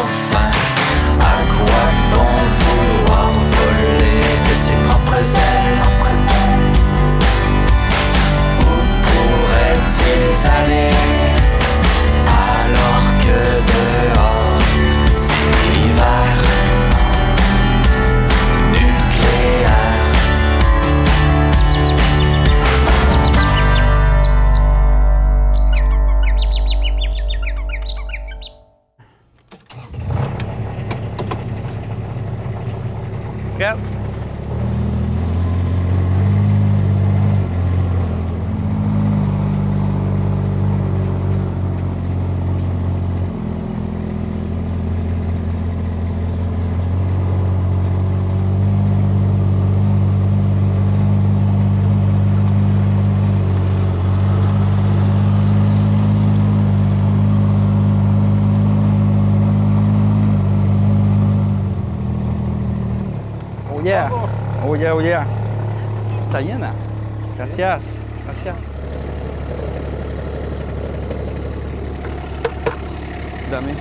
fin. À quoi bon vouloir voler de ses propres ailes? Où pourrait-il aller alors que dehors c'est l'hiver nucléaire? Prêt? Oh yeah, oh yeah, oh yeah. Está llena. Gracias, gracias. Dame.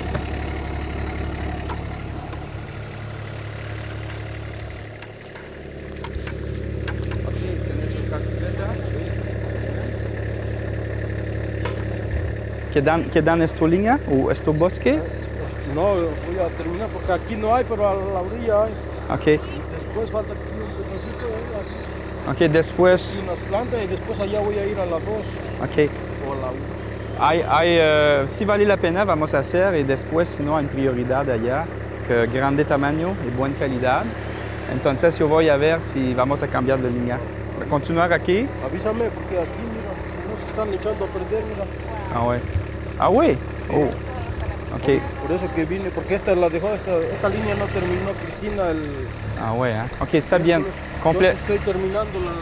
Ok, ¿tienes tu cartileta? ¿Quedan esto línea o esto bosque? No, voy a terminar porque aquí no hay, pero a la orilla hay. Ok, Después falta aquí un pedacito, así, ok, después. y unas plantas y después allá voy a ir a la 2 Ok. o a la 1. Si vale la pena, vamos a hacer y después, si no, hay prioridad allá, que grande tamaño y buena calidad. Entonces yo voy a ver si vamos a cambiar de línea. Para continuar aquí. Avísame porque aquí, mira, si no se están echando a perder, mira. Ah ouais. Ah oui? Oh. Ok. Por eso que vine, porque esta la dejó, esta línea no terminó Cristina. Ah ouais, hein? Ok, está bien. Yo estoy terminando los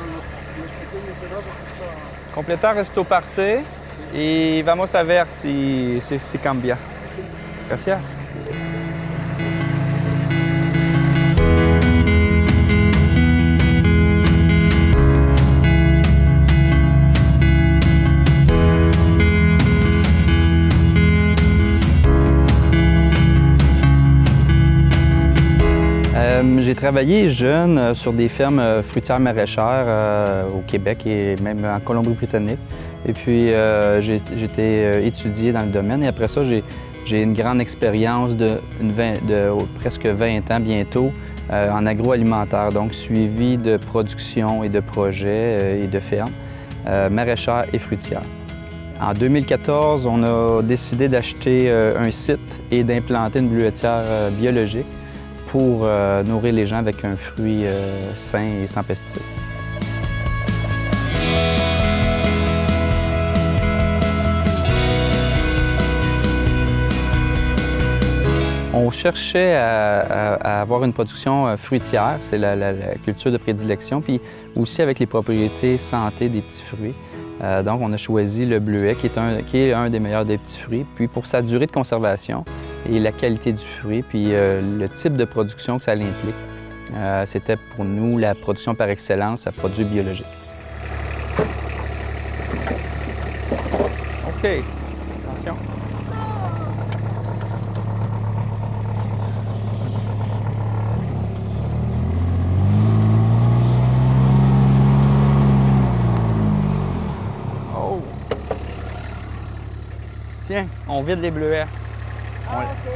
pequeños pedazos que está. Completar esto parte y vamos a ver si cambia. Gracias. J'ai travaillé jeune sur des fermes fruitières maraîchères au Québec et même en Colombie-Britannique. Et puis j'étais étudié dans le domaine et après ça, j'ai une grande expérience de presque 20 ans bientôt en agroalimentaire, donc suivi de production et de projets et de fermes maraîchères et fruitières. En 2014, on a décidé d'acheter un site et d'implanter une bleuetière biologique pour nourrir les gens avec un fruit sain et sans pesticides. On cherchait à avoir une production fruitière, c'est la culture de prédilection, puis aussi avec les propriétés santé des petits fruits. Donc, on a choisi le bleuet, qui est un des meilleurs des petits fruits. Puis, pour sa durée de conservation et la qualité du fruit, puis le type de production que ça implique, c'était pour nous la production par excellence à produits biologiques. OK. Attention. Tiens, on vide les bleuets. Ah, OK.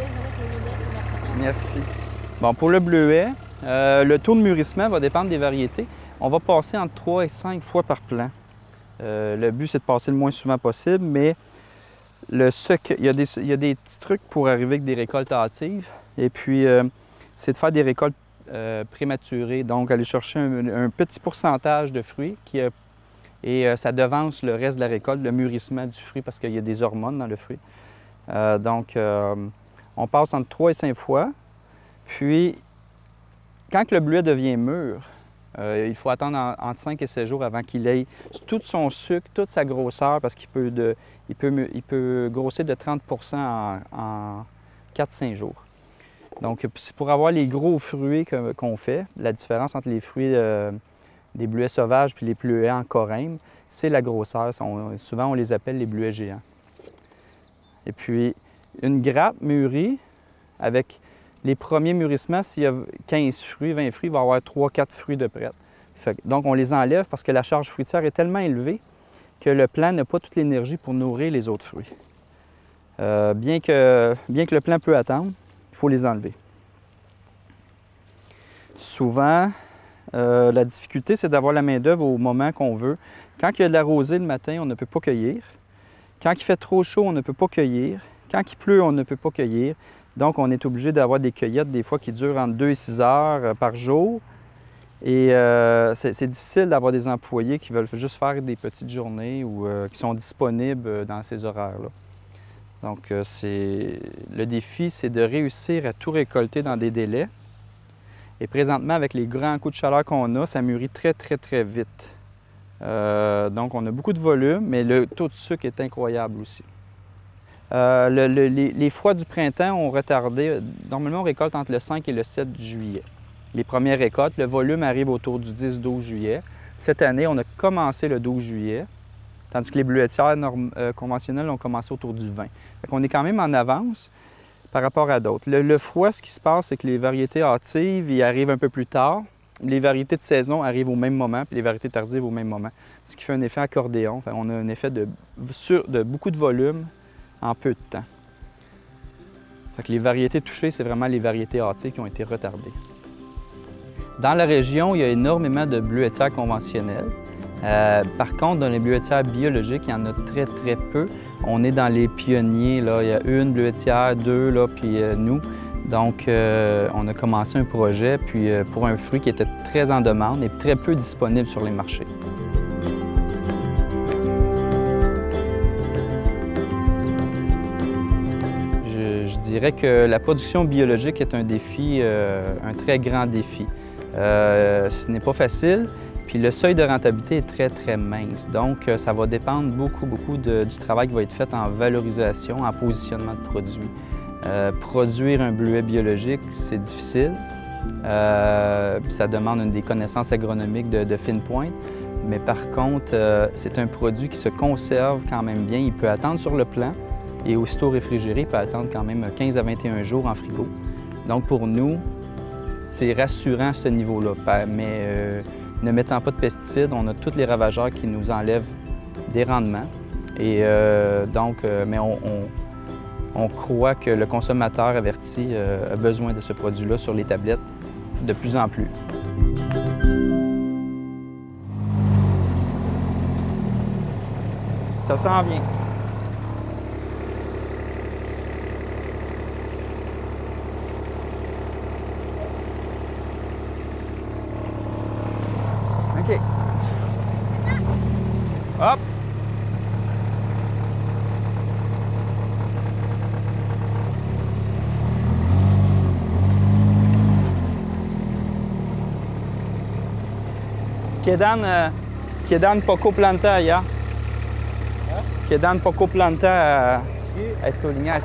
Merci. Bon, pour le bleuet, le taux de mûrissement va dépendre des variétés. On va passer entre 3 et 5 fois par plant. Le but, c'est de passer le moins souvent possible, mais il y a des petits trucs pour arriver avec des récoltes hâtives. Et puis, c'est de faire des récoltes prématurées, donc aller chercher un petit pourcentage de fruits et ça devance le reste de la récolte, le mûrissement du fruit, parce qu'il y a des hormones dans le fruit. Donc, on passe entre 3 et 5 fois. Puis, quand le bleuet devient mûr, il faut attendre entre 5 et 7 jours avant qu'il ait tout son sucre, toute sa grosseur, parce qu'il peut grossir de 30 en 4-5 jours. Donc, pour avoir les gros fruits qu'on fait, la différence entre les fruits des bleuets sauvages et les bleuets en corymbe, c'est la grosseur. Souvent, on les appelle les bleuets géants. Et puis, une grappe mûrie, avec les premiers mûrissements, s'il y a 15 fruits, 20 fruits, il va y avoir 3-4 fruits de prêt. Donc, on les enlève parce que la charge fruitière est tellement élevée que le plant n'a pas toute l'énergie pour nourrir les autres fruits. Bien que le plant peut attendre, il faut les enlever. Souvent, la difficulté, c'est d'avoir la main-d'œuvre au moment qu'on veut. Quand il y a de la rosée le matin, on ne peut pas cueillir. Quand il fait trop chaud, on ne peut pas cueillir. Quand il pleut, on ne peut pas cueillir. Donc, on est obligé d'avoir des cueillettes des fois qui durent entre 2 et 6 heures par jour. Et c'est difficile d'avoir des employés qui veulent juste faire des petites journées ou qui sont disponibles dans ces horaires-là. Donc, le défi, c'est de réussir à tout récolter dans des délais. Et présentement, avec les grands coups de chaleur qu'on a, ça mûrit très, très, très vite. Donc, on a beaucoup de volume, mais le taux de sucre est incroyable aussi. Les froids du printemps ont retardé. Normalement, on récolte entre le 5 et le 7 juillet. Les premières récoltes, le volume arrive autour du 10-12 juillet. Cette année, on a commencé le 12 juillet, tandis que les bleuetières conventionnelles ont commencé autour du 20. On est quand même en avance par rapport à d'autres. Le froid, ce qui se passe, c'est que les variétés hâtives, ils arrivent un peu plus tard. Les variétés de saison arrivent au même moment, puis les variétés tardives au même moment, ce qui fait un effet accordéon. On a un effet de beaucoup de volume en peu de temps. Les variétés touchées, c'est vraiment les variétés hâtives qui ont été retardées. Dans la région, il y a énormément de bleuetières conventionnelles. Par contre, dans les bleuetières biologiques, il y en a très, très peu. On est dans les pionniers, là. Il y a une bleuetière, deux, là, puis nous. Donc, on a commencé un projet puis, pour un fruit qui était très en demande et très peu disponible sur les marchés. Je dirais que la production biologique est un défi, un très grand défi. Ce n'est pas facile, puis le seuil de rentabilité est très, très mince. Donc, ça va dépendre beaucoup du travail qui va être fait en valorisation, en positionnement de produits. Produire un bleuet biologique, c'est difficile. Ça demande des connaissances agronomiques de fine pointe. Mais par contre, c'est un produit qui se conserve quand même bien. Il peut attendre sur le plan et aussitôt réfrigéré, il peut attendre quand même 15 à 21 jours en frigo. Donc pour nous, c'est rassurant à ce niveau-là. Mais ne mettant pas de pesticides, on a tous les ravageurs qui nous enlèvent des rendements. Et mais on croit que le consommateur averti a besoin de ce produit-là sur les tablettes de plus en plus. Ça s'en vient. OK. Hop! Quedan poco planta ya. Quedan poco planta esta línea.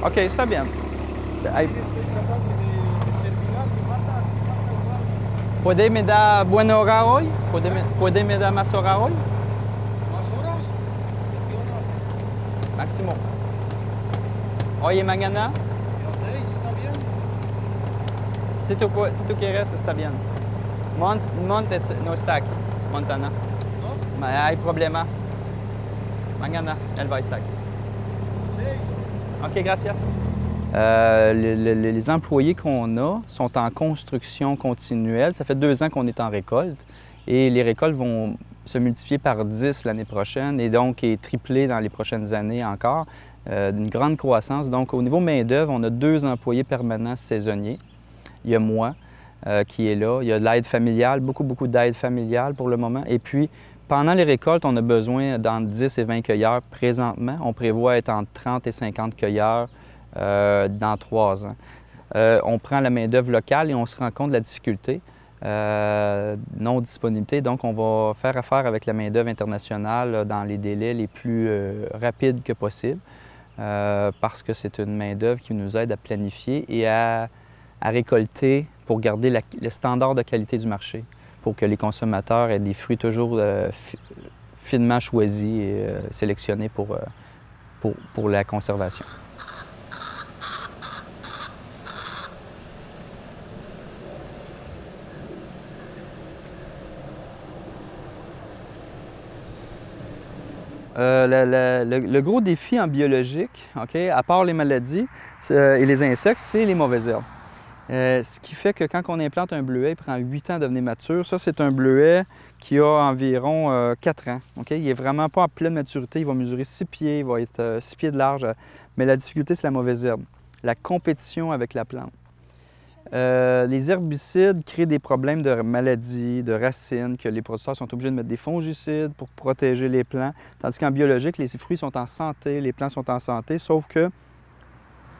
Ok, está bien. ¿Puede me dar buena hora hoy? ¿Puede me dar más hora hoy? ¿Más horas? Máximo. Hoy y mañana. Yo 6, ¿está bien? Si tú quieres, está bien. Monte no está aquí. Montana. ¿No? Hay problema. Mañana, elle va estar aquí. 6. OK, gracias. Les employés qu'on a sont en construction continuelle. Ça fait 2 ans qu'on est en récolte et les récoltes vont se multiplier par 10 l'année prochaine et donc tripler dans les prochaines années encore. Une grande croissance. Donc, au niveau main-d'œuvre, on a 2 employés permanents saisonniers. Il y a moi qui est là. Il y a de l'aide familiale, beaucoup d'aide familiale pour le moment. Et puis, pendant les récoltes, on a besoin d'entre 10 et 20 cueilleurs présentement. On prévoit être entre 30 et 50 cueilleurs dans 3 ans. On prend la main-d'œuvre locale et on se rend compte de la difficulté, non-disponibilité. Donc, on va faire affaire avec la main-d'œuvre internationale dans les délais les plus rapides que possible parce que c'est une main-d'œuvre qui nous aide à planifier et à récolter pour garder le standard de qualité du marché, pour que les consommateurs aient des fruits toujours finement choisis et sélectionnés pour la conservation. le gros défi en biologique, OK, à part les maladies et les insectes, c'est les mauvaises herbes. Ce qui fait que quand on implante un bleuet, il prend 8 ans à devenir mature. Ça, c'est un bleuet qui a environ 4 ans. OK? Il n'est vraiment pas en pleine maturité. Il va mesurer 6 pieds, il va être 6 pieds de large. Mais la difficulté, c'est la mauvaise herbe, la compétition avec la plante. Les herbicides créent des problèmes de maladies, de racines, que les producteurs sont obligés de mettre des fongicides pour protéger les plants. Tandis qu'en biologique, les fruits sont en santé, les plants sont en santé, sauf que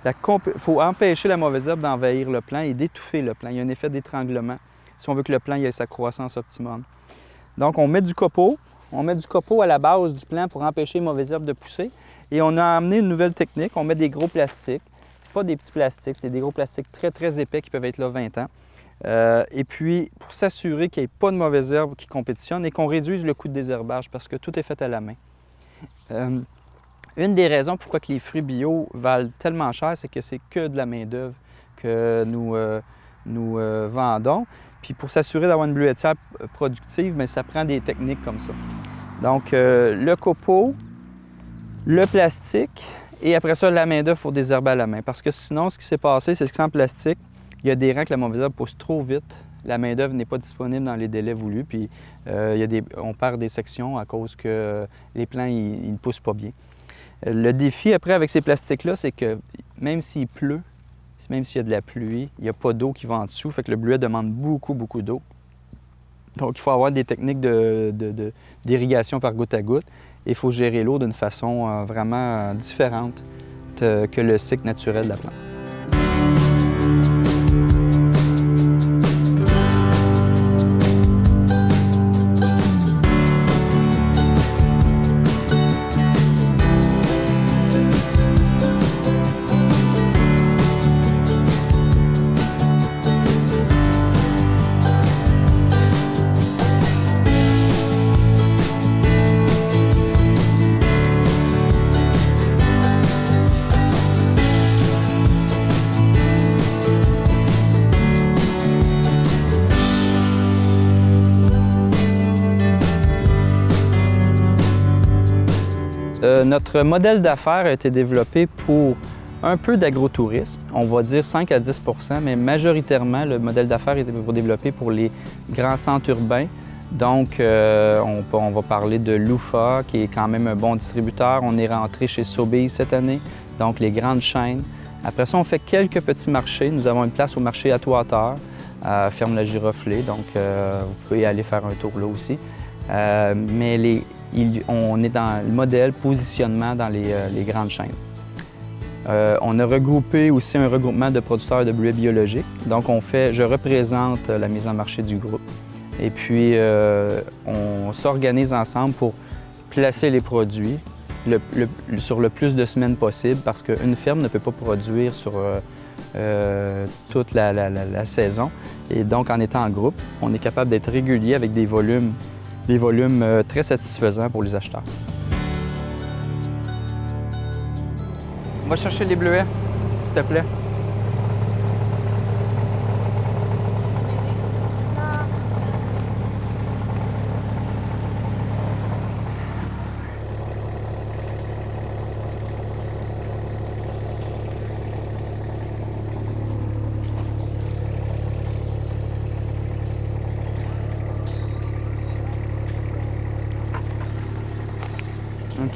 il faut empêcher la mauvaise herbe d'envahir le plant et d'étouffer le plant. Il y a un effet d'étranglement si on veut que le plant ait sa croissance optimum. Donc, on met du copeau. On met du copeau à la base du plant pour empêcher les mauvaises herbes de pousser. Et on a amené une nouvelle technique. On met des gros plastiques. Ce pas des petits plastiques, c'est des gros plastiques très, très épais qui peuvent être là 20 ans. Et puis, pour s'assurer qu'il n'y ait pas de mauvaises herbes qui compétitionnent et qu'on réduise le coût de désherbage parce que tout est fait à la main. Une des raisons pourquoi les fruits bio valent tellement cher, c'est que c'est que de la main-d'œuvre que nous vendons. Puis pour s'assurer d'avoir une bleuetière productive, bien, ça prend des techniques comme ça. Donc, le copeau, le plastique et après ça, la main-d'œuvre pour désherber à la main. Parce que sinon, ce qui s'est passé, c'est que sans plastique, il y a des rangs que la mauvaise herbe pousse trop vite. La main-d'œuvre n'est pas disponible dans les délais voulus. Puis on perd des sections à cause que les plants ils ne poussent pas bien. Le défi après avec ces plastiques-là, c'est que même s'il pleut, même s'il y a de la pluie, il n'y a pas d'eau qui va en dessous, fait que le bleuet demande beaucoup, beaucoup d'eau. Donc, il faut avoir des techniques d'irrigation par goutte à goutte et il faut gérer l'eau d'une façon vraiment différente que le cycle naturel de la plante. Notre modèle d'affaires a été développé pour un peu d'agrotourisme, on va dire 5 à 10 %, mais majoritairement, le modèle d'affaires est développé pour les grands centres urbains. Donc, on va parler de Lufa, qui est quand même un bon distributeur. On est rentré chez Sobeys cette année, donc les grandes chaînes. Après ça, on fait quelques petits marchés. Nous avons une place au marché à Touateur, à Ferme-la-Giroflée, donc vous pouvez aller faire un tour là aussi. Mais on est dans le modèle positionnement dans les grandes chaînes. On a regroupé aussi un regroupement de producteurs de bleuets biologiques. Donc, je représente la mise en marché du groupe. Et puis, on s'organise ensemble pour placer les produits sur le plus de semaines possible parce qu'une ferme ne peut pas produire sur toute la saison. Et donc, en étant en groupe, on est capable d'être régulier avec des volumes très satisfaisants pour les acheteurs. On va chercher les bleuets, s'il te plaît.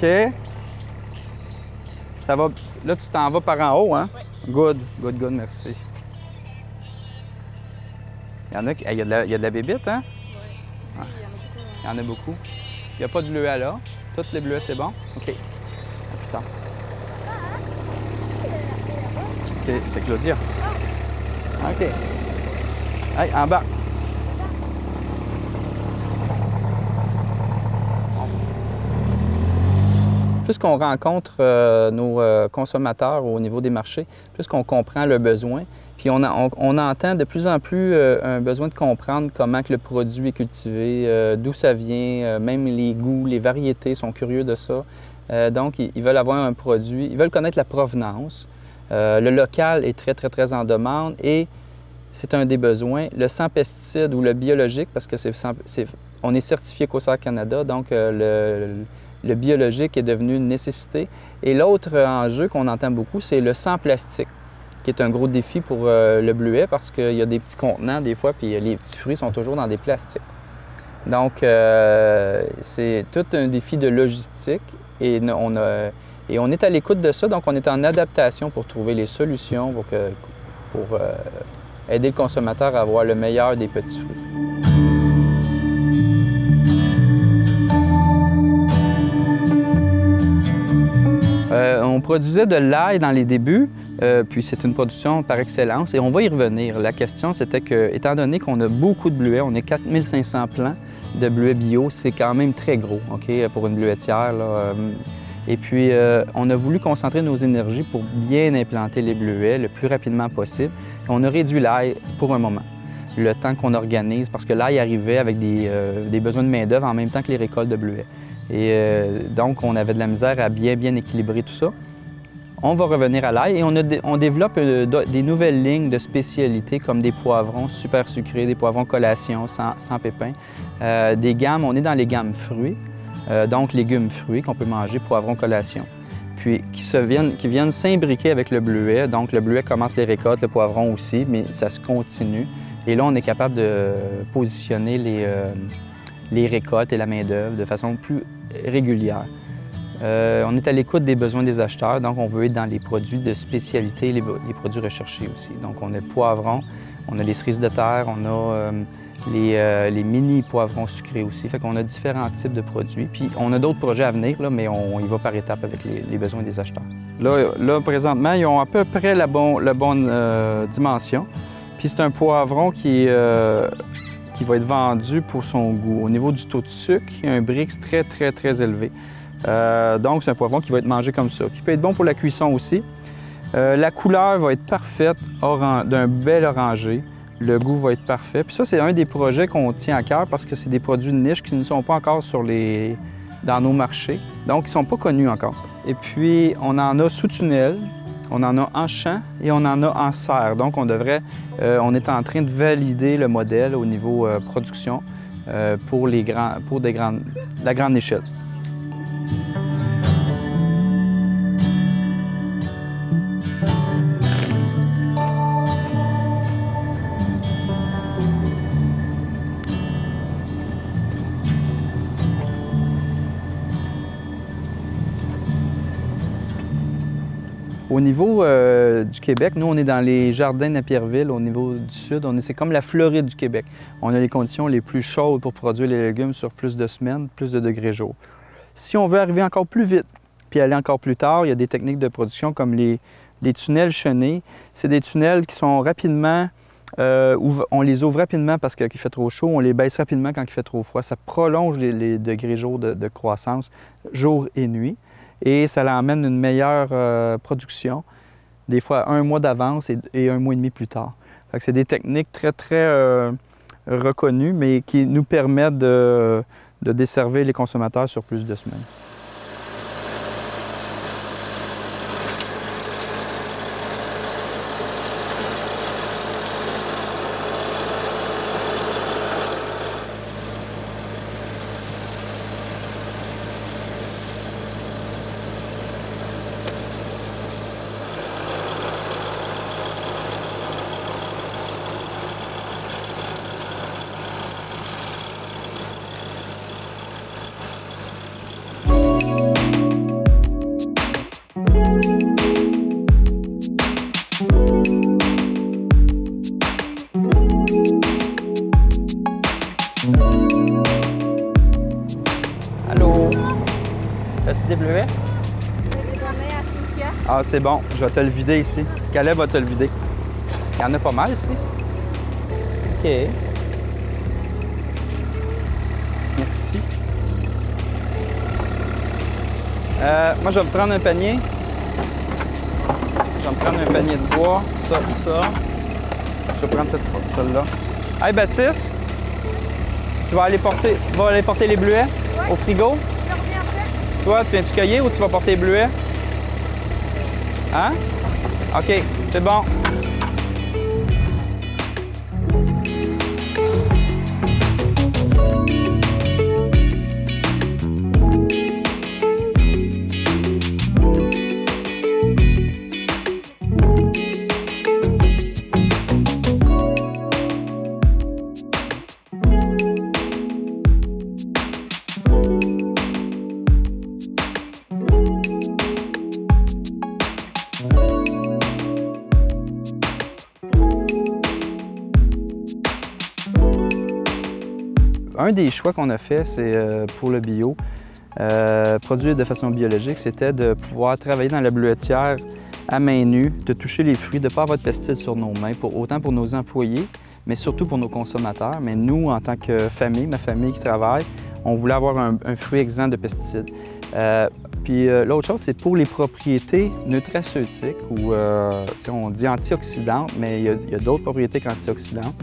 OK. Ça va. Là, tu t'en vas par en haut, hein? Oui. Good, good, good, merci. Il y en a, il y a de la bébite, hein? Oui. Il y en a beaucoup. Il n'y a pas de bleuets là. Toutes les bleuets, c'est bon? OK. À plus tard. C'est Claudia. OK. Hey, en bas. Plus qu'on rencontre nos consommateurs au niveau des marchés, plus qu'on comprend leurs besoins. Puis on entend de plus en plus un besoin de comprendre comment que le produit est cultivé, d'où ça vient, même les goûts, les variétés, sont curieux de ça. Donc, ils veulent avoir un produit, ils veulent connaître la provenance. Le local est très, très, très en demande et c'est un des besoins. Le sans pesticides ou le biologique, parce que on est certifié COSAR Canada, donc le biologique est devenu une nécessité. Et l'autre enjeu qu'on entend beaucoup, c'est le sans plastique, qui est un gros défi pour le bleuet parce qu'il y a des petits contenants des fois, puis les petits fruits sont toujours dans des plastiques. Donc, c'est tout un défi de logistique et on est à l'écoute de ça, donc on est en adaptation pour trouver les solutions pour aider le consommateur à avoir le meilleur des petits fruits. On produisait de l'ail dans les débuts, puis c'est une production par excellence et on va y revenir. La question, c'était que, étant donné qu'on a beaucoup de bleuets, on est 4500 plants de bleuets bio, c'est quand même très gros, OK, pour une bleuetière, là. Et puis, on a voulu concentrer nos énergies pour bien implanter les bleuets le plus rapidement possible. On a réduit l'ail pour un moment, le temps qu'on organise, parce que l'ail arrivait avec des besoins de main-d'œuvre en même temps que les récoltes de bleuets. Et donc, on avait de la misère à bien équilibrer tout ça. On va revenir à l'ail et on développe des nouvelles lignes de spécialités comme des poivrons super sucrés, des poivrons collation sans pépins, des gammes, on est dans les gammes fruits, donc légumes fruits qu'on peut manger, poivrons collation, puis qui viennent s'imbriquer avec le bleuet. Donc le bleuet commence les récoltes, le poivron aussi, mais ça se continue. Et là, on est capable de positionner les récoltes et la main-d'œuvre de façon plus régulière. On est à l'écoute des besoins des acheteurs, donc on veut être dans les produits de spécialité, les produits recherchés aussi. Donc on a le poivron, on a les cerises de terre, on a les mini poivrons sucrés aussi. Fait qu'on a différents types de produits. Puis on a d'autres projets à venir, là, mais on y va par étapes avec les besoins des acheteurs. Là, présentement, ils ont à peu près la bonne dimension. Puis c'est un poivron qui va être vendu pour son goût. Au niveau du taux de sucre, il y a un Brix très élevé. Donc, c'est un poivron qui va être mangé comme ça, qui peut être bon pour la cuisson aussi. La couleur va être parfaite, d'un bel orangé. Le goût va être parfait. Puis ça, c'est un des projets qu'on tient à cœur parce que c'est des produits de niche qui ne sont pas encore dans nos marchés. Donc, ils ne sont pas connus encore. Et puis, on en a sous tunnel, on en a en champ et on en a en serre. Donc, on est en train de valider le modèle au niveau production pour la grande échelle. Au niveau du Québec, nous, on est dans les jardins Napierville, au niveau du sud. C'est comme la Floride du Québec. On a les conditions les plus chaudes pour produire les légumes sur plus de semaines, plus de degrés jour. Si on veut arriver encore plus vite, puis aller encore plus tard, il y a des techniques de production comme les tunnels chenés. C'est des tunnels qui sont rapidement, on les ouvre rapidement parce qu'il fait trop chaud, on les baisse rapidement quand il fait trop froid. Ça prolonge les degrés jour de croissance, jour et nuit. Et ça l'emmène une meilleure production, des fois 1 mois d'avance et 1 mois et demi plus tard. C'est des techniques très reconnues, mais qui nous permettent de desservir les consommateurs sur plus de semaines. Allô? As-tu des bleuets? Ah, c'est bon. Je vais te le vider ici. Caleb va te le vider. Il y en a pas mal ici. OK. Merci. Moi, je vais me prendre un panier. Je vais me prendre un panier de bois. Ça. Je vais prendre celle-là. Hey, Baptiste! Tu vas aller porter les bleuets au frigo? Je reviens après. Toi, tu viens-tu cueillir ou tu vas porter les bleuets? Hein? OK, c'est bon. un des choix qu'on a fait, c'est pour le bio, produire de façon biologique, c'était de pouvoir travailler dans la bleuetière à main nue, de toucher les fruits, de ne pas avoir de pesticides sur nos mains, autant pour nos employés, mais surtout pour nos consommateurs. Mais nous, en tant que famille, ma famille qui travaille, on voulait avoir un fruit exempt de pesticides. Puis l'autre chose, c'est pour les propriétés nutraceutiques, ou on dit antioxydantes, mais il y a d'autres propriétés qu'antioxydantes.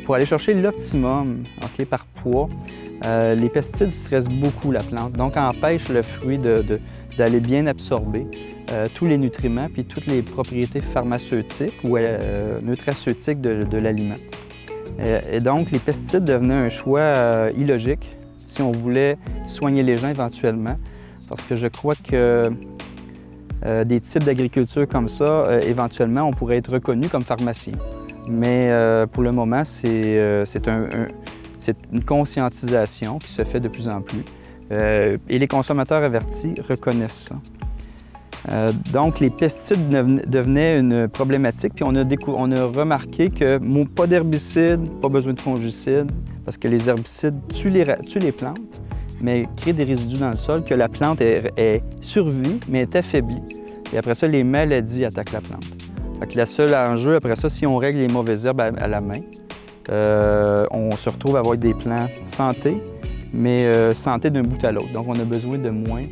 Pour aller chercher l'optimum par poids, les pesticides stressent beaucoup la plante, donc empêchent le fruit d'aller bien absorber tous les nutriments puis toutes les propriétés pharmaceutiques ou nutraceutiques de l'aliment. Et donc, les pesticides devenaient un choix illogique si on voulait soigner les gens éventuellement, parce que je crois que des types d'agriculture comme ça, éventuellement, on pourrait être reconnu comme pharmacien. Mais pour le moment, c'est une conscientisation qui se fait de plus en plus. Et les consommateurs avertis reconnaissent ça. Donc, les pesticides devenaient une problématique, puis on a remarqué que pas d'herbicides, pas besoin de fongicides, parce que les herbicides tuent les plantes, mais créent des résidus dans le sol, que la plante survit, mais est affaiblie. Et après ça, les maladies attaquent la plante. Fait que le seul enjeu, après ça, si on règle les mauvaises herbes à la main, on se retrouve à avoir des plants santé, mais santé d'un bout à l'autre. Donc, on a besoin de moins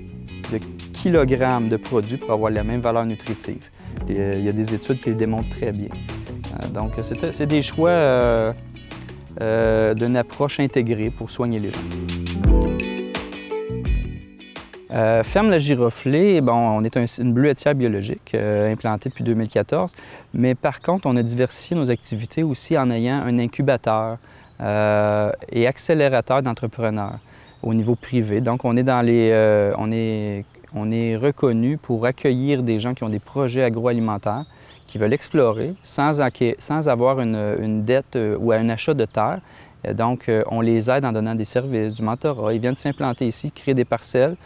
de kilogrammes de produits pour avoir la même valeur nutritive. Il y a des études qui le démontrent très bien. Donc, c'est des choix d'une approche intégrée pour soigner les gens. Ferme La Giroflée, bon, on est une bleuetière biologique implantée depuis 2014, mais par contre, on a diversifié nos activités aussi en ayant un incubateur et accélérateur d'entrepreneurs au niveau privé. Donc, on est reconnu pour accueillir des gens qui ont des projets agroalimentaires, qui veulent explorer sans avoir une dette ou un achat de terre. Donc, on les aide en donnant des services, du mentorat. Ils viennent s'implanter ici, créer des parcelles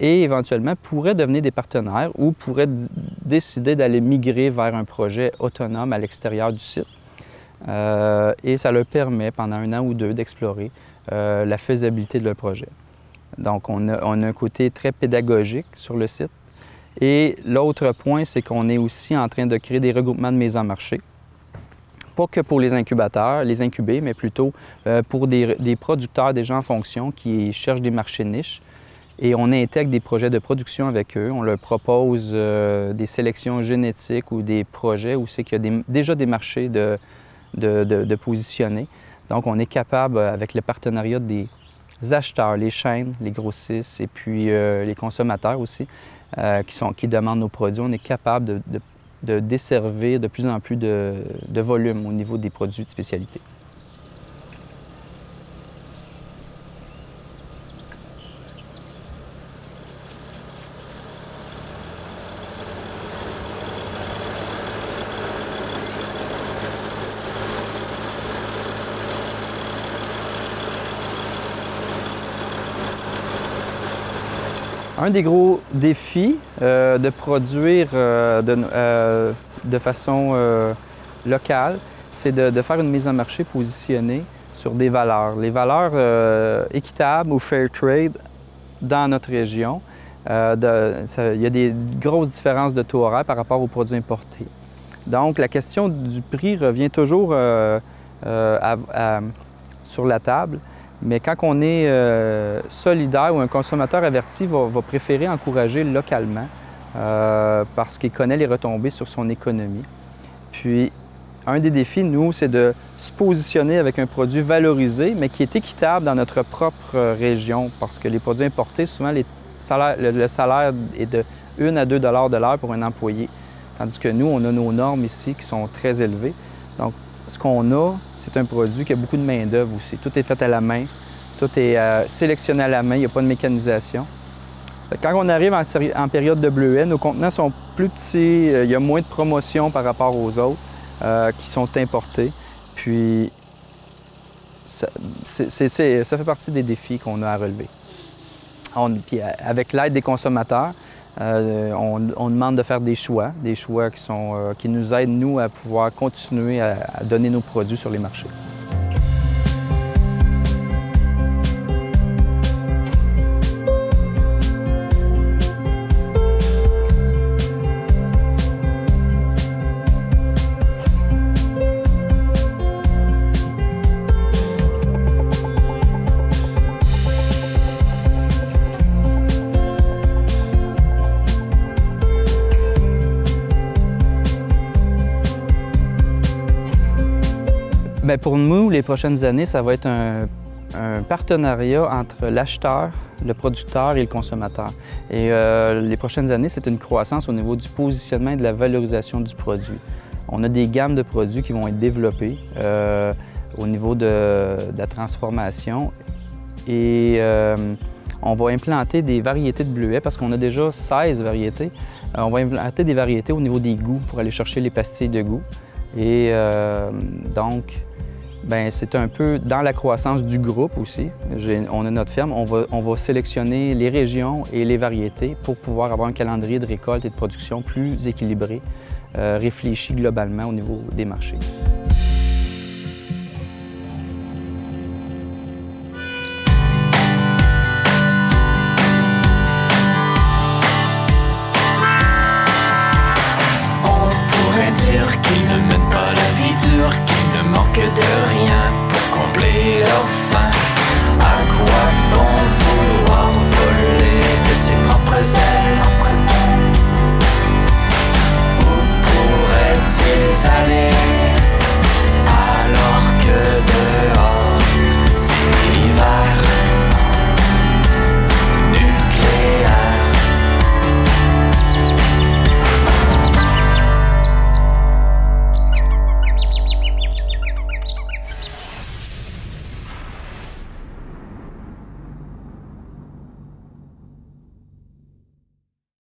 et éventuellement pourraient devenir des partenaires ou pourraient décider d'aller migrer vers un projet autonome à l'extérieur du site. Et ça leur permet, pendant 1 an ou 2, d'explorer la faisabilité de leur projet. Donc, on a un côté très pédagogique sur le site. Et l'autre point, c'est qu'on est aussi en train de créer des regroupements de mise en marché. Pas que pour les incubateurs, les incubés, mais plutôt pour des producteurs déjà en fonction qui cherchent des marchés niches. Et on intègre des projets de production avec eux. On leur propose des sélections génétiques ou des projets où c'est qu'il y a déjà des marchés de positionner. Donc, on est capable, avec le partenariat des acheteurs, les chaînes, les grossistes et puis les consommateurs aussi, qui demandent nos produits, on est capable de desservir de plus en plus de volume au niveau des produits de spécialité. Un des gros défis de produire de façon locale, c'est de faire une mise en marché positionnée sur des valeurs. Les valeurs équitables ou fair trade dans notre région, il y a des grosses différences de taux horaires par rapport aux produits importés. Donc, la question du prix revient toujours sur la table. Mais quand on est solidaire ou un consommateur averti va préférer encourager localement parce qu'il connaît les retombées sur son économie. Puis, un des défis, nous, c'est de se positionner avec un produit valorisé, mais qui est équitable dans notre propre région parce que les produits importés, souvent, le salaire est de 1 à 2 $ de l'heure pour un employé. Tandis que nous, on a nos normes ici qui sont très élevées. Donc, ce qu'on a, c'est un produit qui a beaucoup de main-d'œuvre aussi. Tout est fait à la main, tout est sélectionné à la main, il n'y a pas de mécanisation. Quand on arrive en période de bleuet, nos contenants sont plus petits, il y a moins de promotion par rapport aux autres qui sont importés. Puis, ça fait partie des défis qu'on a à relever. Puis avec l'aide des consommateurs, on demande de faire des choix qui nous aident, nous, à pouvoir continuer à donner nos produits sur les marchés. Bien, pour nous, les prochaines années, ça va être un partenariat entre l'acheteur, le producteur et le consommateur. Et les prochaines années, c'est une croissance au niveau du positionnement et de la valorisation du produit. On a des gammes de produits qui vont être développées au niveau de la transformation et on va implanter des variétés de bleuets parce qu'on a déjà 16 variétés. On va implanter des variétés au niveau des goûts pour aller chercher les pastilles de goût. Et donc, bien, c'est un peu dans la croissance du groupe aussi. On a notre ferme, on va sélectionner les régions et les variétés pour pouvoir avoir un calendrier de récolte et de production plus équilibré, réfléchi globalement au niveau des marchés.